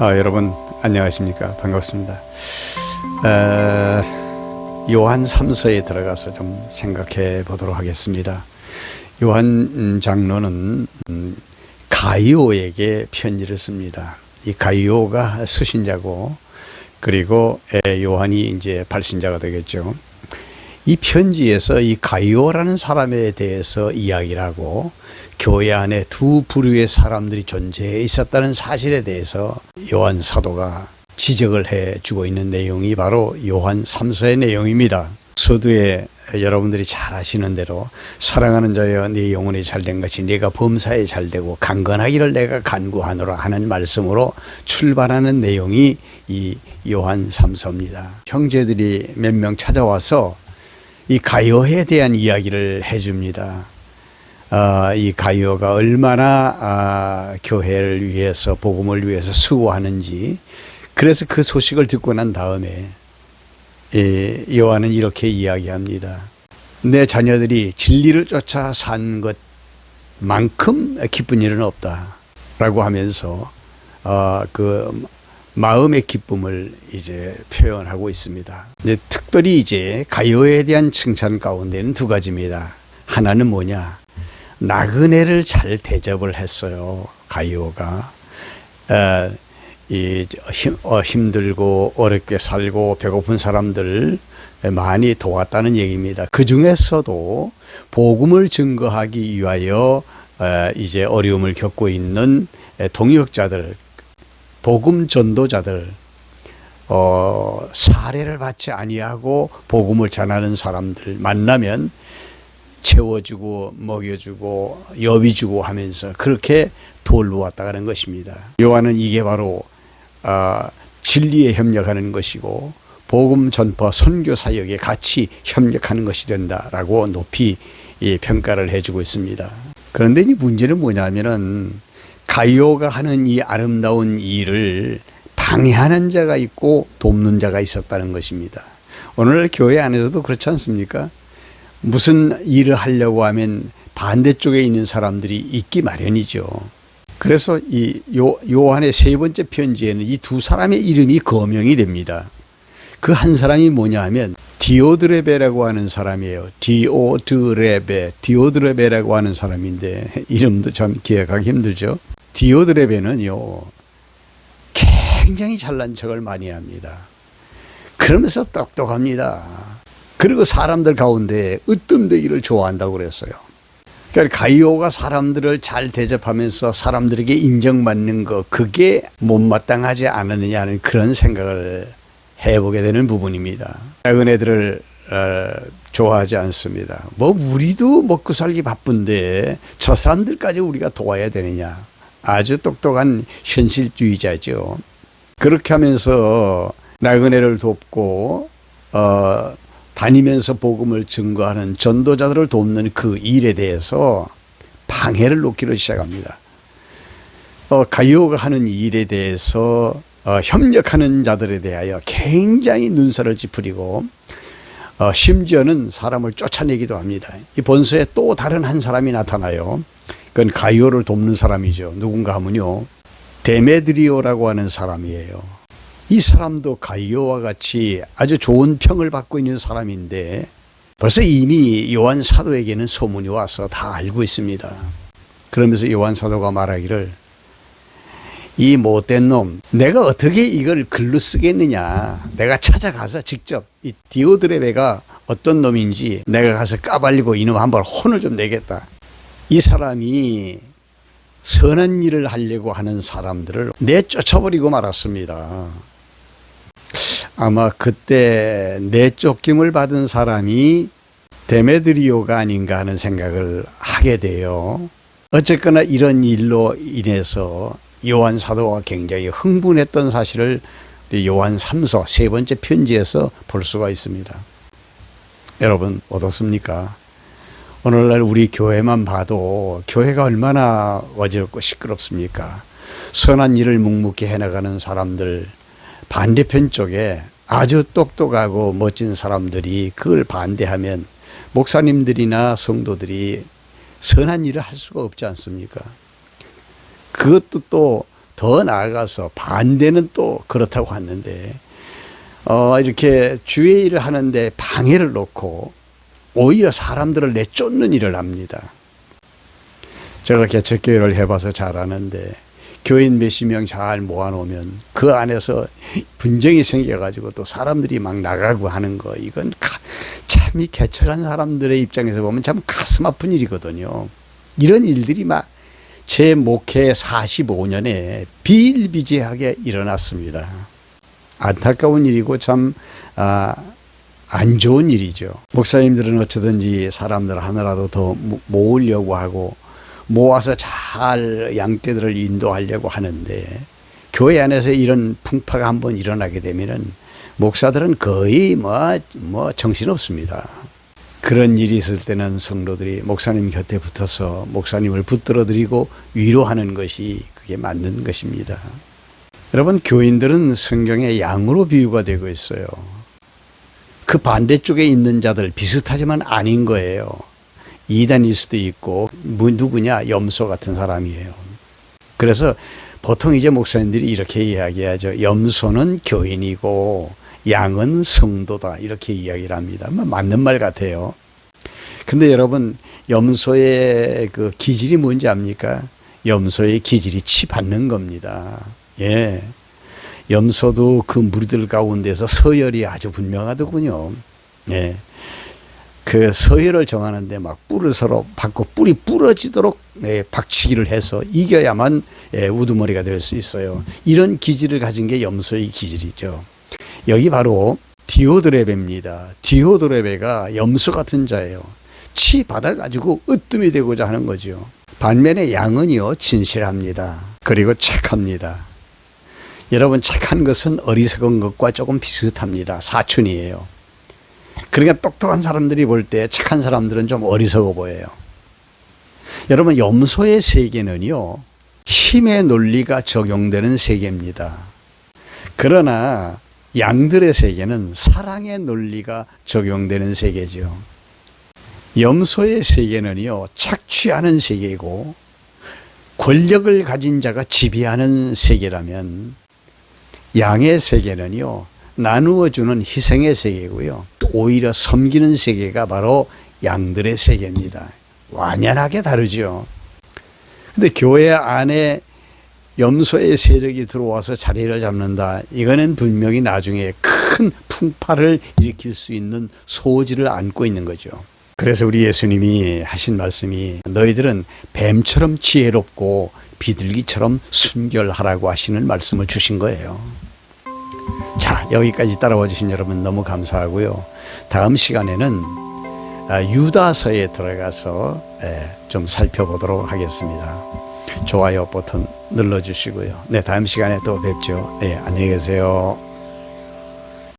여러분 안녕하십니까? 반갑습니다. 요한 3서에 들어가서 좀 생각해 보도록 하겠습니다. 요한 장로는 가이오에게 편지를 씁니다. 이 가이오가 수신자고, 그리고 요한이 이제 발신자가 되겠죠. 이 편지에서 이 가이오라는 사람에 대해서 이야기를 하고, 교회 안에 두 부류의 사람들이 존재해 있었다는 사실에 대해서 요한 사도가 지적을 해주고 있는 내용이 바로 요한 3서의 내용입니다. 서두에 여러분들이 잘 아시는 대로 사랑하는 자여 네 영혼이 잘된 것이 네가 범사에 잘되고 강건하기를 내가 간구하노라 하는 말씀으로 출발하는 내용이 이 요한 3서입니다. 형제들이 몇 명 찾아와서 이 가이오에 대한 이야기를 해줍니다. 이 가이오가 얼마나 교회를 위해서, 복음을 위해서 수고하는지. 그래서 그 소식을 듣고 난 다음에 요한은 이렇게 이야기합니다. 내 자녀들이 진리를 쫓아 산 것만큼 기쁜 일은 없다 라고 하면서 그 마음의 기쁨을 이제 표현하고 있습니다. 이제 특별히 이제 가이오에 대한 칭찬 가운데는 두 가지입니다. 하나는 뭐냐? 나그네를 잘 대접을 했어요. 가이오가 힘들고 어렵게 살고 배고픈 사람들 많이 도왔다는 얘기입니다. 그 중에서도 복음을 증거하기 위하여 이제 어려움을 겪고 있는 동역자들, 복음 전도자들, 사례를 받지 아니하고 복음을 전하는 사람들 만나면 채워주고 먹여주고 여비주고 하면서 그렇게 돌보았다는 것입니다. 요한은 이게 바로 진리에 협력하는 것이고 복음 전파 선교 사역에 같이 협력하는 것이 된다라고 높이 평가를 해주고 있습니다. 그런데 이 문제는 뭐냐면은 가이오가 하는 이 아름다운 일을 방해하는 자가 있고 돕는 자가 있었다는 것입니다. 오늘날 교회 안에서도 그렇지 않습니까? 무슨 일을 하려고 하면 반대쪽에 있는 사람들이 있기 마련이죠. 그래서 이 요한의 세 번째 편지에는 이 두 사람의 이름이 거명이 됩니다. 그 한 사람이 뭐냐 하면 디오드레베라고 하는 사람이에요. 디오드레베라고 하는 사람인데 이름도 참 기억하기 힘들죠. 디오드레베는요, 굉장히 잘난 척을 많이 합니다. 그러면서 똑똑합니다. 그리고 사람들 가운데 으뜸되기를 좋아한다고 그랬어요. 그러니까 가이오가 사람들을 잘 대접하면서 사람들에게 인정받는 것, 그게 못마땅하지 않느냐는 그런 생각을 해보게 되는 부분입니다. 작은 애들을 좋아하지 않습니다. 우리도 먹고 살기 바쁜데 저 사람들까지 우리가 도와야 되느냐. 아주 똑똑한 현실주의자죠. 그렇게 하면서 나그네를 돕고 다니면서 복음을 증거하는 전도자들을 돕는 그 일에 대해서 방해를 놓기를 시작합니다. 가이오가 하는 일에 대해서 협력하는 자들에 대하여 굉장히 눈살을 찌푸리고 심지어는 사람을 쫓아내기도 합니다. 이 본서에 또 다른 한 사람이 나타나요. 그건 가이오를 돕는 사람이죠. 누군가 하면요, 데메드리오라고 하는 사람이에요. 이 사람도 가이오와 같이 아주 좋은 평을 받고 있는 사람인데 벌써 이미 요한 사도에게는 소문이 와서 다 알고 있습니다. 그러면서 요한 사도가 말하기를, 이 못된 놈, 내가 어떻게 이걸 글로 쓰겠느냐. 내가 찾아가서 직접 이 디오드레베가 어떤 놈인지 내가 가서 까발리고 이놈 한번 혼을 좀 내겠다. 이 사람이 선한 일을 하려고 하는 사람들을 내쫓아버리고 말았습니다. 아마 그때 내쫓김을 받은 사람이 데메드리오가 아닌가 하는 생각을 하게 돼요. 어쨌거나 이런 일로 인해서 요한 사도가 굉장히 흥분했던 사실을 요한 3서 세 번째 편지에서 볼 수가 있습니다. 여러분 어떻습니까? 오늘날 우리 교회만 봐도 교회가 얼마나 어지럽고 시끄럽습니까? 선한 일을 묵묵히 해나가는 사람들, 반대편 쪽에 아주 똑똑하고 멋진 사람들이 그걸 반대하면 목사님들이나 성도들이 선한 일을 할 수가 없지 않습니까? 그것도 또 더 나아가서 반대는 또 그렇다고 하는데 이렇게 주의 일을 하는데 방해를 놓고 오히려 사람들을 내쫓는 일을 합니다. 제가 개척교회를 해봐서 잘 아는데 교인 몇십 명 잘 모아놓으면 그 안에서 분쟁이 생겨가지고 또 사람들이 막 나가고 하는 거, 이건 참 이 개척한 사람들의 입장에서 보면 참 가슴 아픈 일이거든요. 이런 일들이 막 제 목회 45년에 비일비재하게 일어났습니다. 안타까운 일이고 참 안 좋은 일이죠. 목사님들은 어쩌든지 사람들 하나라도 더 모으려고 하고 모아서 잘 양떼들을 인도하려고 하는데 교회 안에서 이런 풍파가 한번 일어나게 되면은 목사들은 거의 뭐 정신없습니다. 그런 일이 있을 때는 성도들이 목사님 곁에 붙어서 목사님을 붙들어드리고 위로하는 것이 그게 맞는 것입니다. 여러분, 교인들은 성경의 양으로 비유가 되고 있어요. 그 반대쪽에 있는 자들 비슷하지만 아닌 거예요. 이단일 수도 있고 누구냐, 염소 같은 사람이에요. 그래서 보통 이제 목사님들이 이렇게 이야기하죠. 염소는 교인이고 양은 성도다, 이렇게 이야기를 합니다. 맞는 말 같아요. 근데 여러분, 염소의 그 기질이 뭔지 압니까? 염소의 기질이 치 받는 겁니다. 예. 염소도 그 무리들 가운데서 서열이 아주 분명하더군요. 예. 그 서열을 정하는데 막 뿔을 서로 받고 뿔이 부러지도록 박치기를 해서 이겨야만 우두머리가 될 수 있어요. 이런 기질을 가진 게 염소의 기질이죠. 여기 바로 디오드레베입니다. 디오드레베가 염소 같은 자예요. 치 받아가지고 으뜸이 되고자 하는 거죠. 반면에 양은요, 진실합니다. 그리고 착합니다. 여러분, 착한 것은 어리석은 것과 조금 비슷합니다. 사촌이에요. 그러니까 똑똑한 사람들이 볼 때 착한 사람들은 좀 어리석어 보여요. 여러분, 염소의 세계는요, 힘의 논리가 적용되는 세계입니다. 그러나 양들의 세계는 사랑의 논리가 적용되는 세계죠. 염소의 세계는요, 착취하는 세계이고 권력을 가진 자가 지배하는 세계라면 양의 세계는요, 나누어주는 희생의 세계고요, 오히려 섬기는 세계가 바로 양들의 세계입니다. 완연하게 다르죠. 근데 교회 안에 염소의 세력이 들어와서 자리를 잡는다, 이거는 분명히 나중에 큰 풍파를 일으킬 수 있는 소지를 안고 있는 거죠. 그래서 우리 예수님이 하신 말씀이 너희들은 뱀처럼 지혜롭고 비둘기처럼 순결하라고 하시는 말씀을 주신 거예요. 자, 여기까지 따라와 주신 여러분 너무 감사하고요. 다음 시간에는 유다서에 들어가서 좀 살펴보도록 하겠습니다. 좋아요 버튼 눌러주시고요. 네, 다음 시간에 또 뵙죠. 네, 안녕히 계세요.